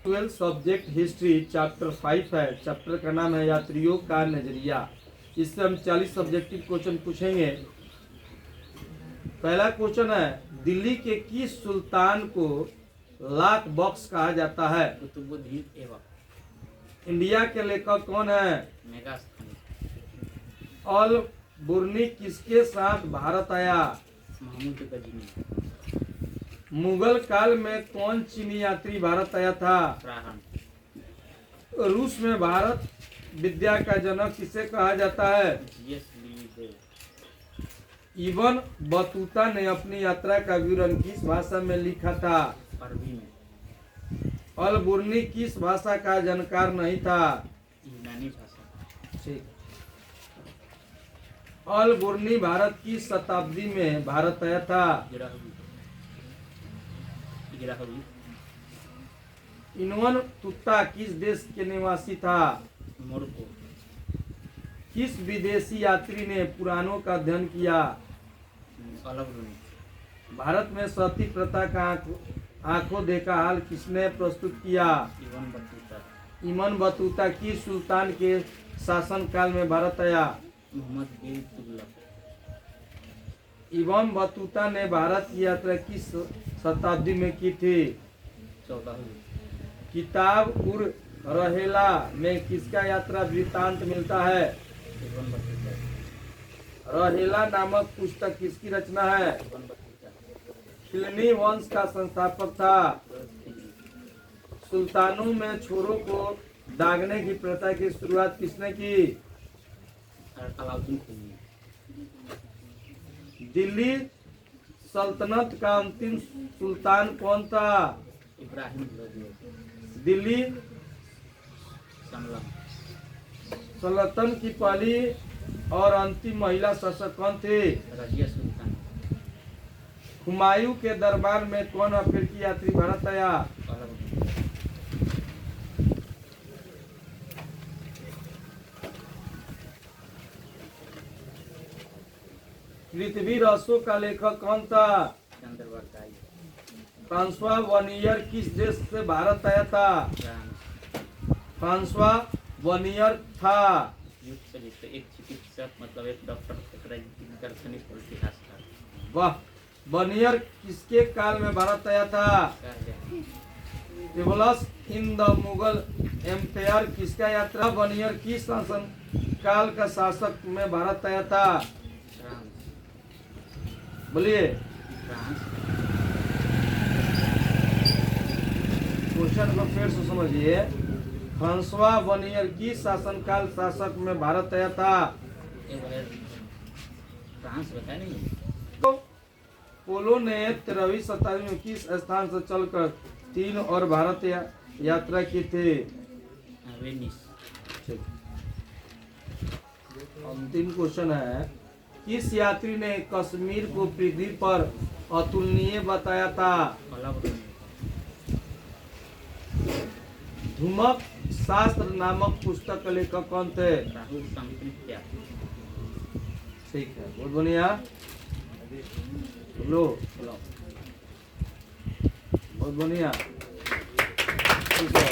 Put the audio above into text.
12 subject history chapter 5 है। Chapter का नाम है यात्रियों का नजरिया। इससे हम 40 सब्जेक्टिव क्वेश्चन पूछेंगे। पहला क्वेश्चन है, दिल्ली के किस सुल्तान को लाक बॉक्स कहा जाता है? कुतुबुद्दीन ऐबक। इंडिया के लेखक कौन है? मेगास्थनीज। अल बुर्नी किसके साथ भारत आया? महमूद गजनी। मुगल काल में कौन चीनी यात्री भारत आया था? प्राहन। रूस में भारत विद्या का जनक किसे कहा जाता है? जीएस लीदेव। इब्न बतूता ने अपनी यात्रा का विवरण किस भाषा में लिखा था? अरबी में। अल बुर्नी किस भाषा का जानकार नहीं था? यूनानी भाषा। ठीक। अल बुर्नी भारत की शताब्दी में भारत आया था? 11वीं। इब्न तुत्ता किस देश के निवासी था? मोरक्को। किस विदेशी यात्री ने पुराणों का अध्ययन किया? अलबरूनी। भारत में सती प्रथा का आंखों देखा हाल किसने प्रस्तुत किया? Ibn Battuta. इब्न बतूता किस सुल्तान के शासन काल में भारत आया? मोहम्मद बिन तुगलक। इब्न बतूता ने भारत की यात्रा किस शताब्दी में की थी? 14वीं। किताब उर रहेला में किसका यात्रा वृत्तांत मिलता है? Ibn Battuta. रहेला नामक पुस्तक किसकी रचना है? Ibn Battuta. खिलनी वंश का संस्थापक था। सुल्तानों में छोरों को दागने की प्रथा की शुरुआत किसने की? अलाउद्दीन खिलजी। दिल्ली सल्तनत का अंतिम सुल्तान कौन था? इब्राहिम लोधी। दिल्ली समलम। सल्तनत की पहली और अंतिम महिला शासक कौन थे? रजिया सुल्तान। हुमायूं के दरबार में कौन अफ्रीकी यात्री भारत आया? अलबरूनी। पृथ्वी रसों का लेखक कौन था? चंद्रवरदाई। फ्रांसवा वनियर किस देश से भारत आया था? फ्रांस। फ्रांसवा वनियर था। युद्ध से जीते एक चिकित्सक मतलब एक डॉक्टर दार्शनिक और इतिहासकार। वाह। वनियर किसके काल में भारत आया था? Travels in the Mughal empire किसका यात्रा? वनियर किस शासन काल का शासक में भारत आया था? फ्रांस। बोलिए। फ्रांस। क्वेश्चन को फिर से समझिए। फ्रांसवा वनियर किस शासनकाल शासक में भारत आया था? एक बार फ्रांस बताया नहीं। तो पोलो ने 13वीं शताब्दी में किस स्थान से चलकर चीन और भारत यात्रा की थी? वेनिस। अंतिम क्वेश्चन है, किस यात्री ने कश्मीर को पृथ्वी पर अतुलनीय बताया था? अलबरूनी। धूमक शास्त्र नामक पुस्तक के लेखक कौन थे? राहुल संप्रीत्या। ठीक है, बहुत बढ़िया। लो बहुत बढ़िया। ठीक है।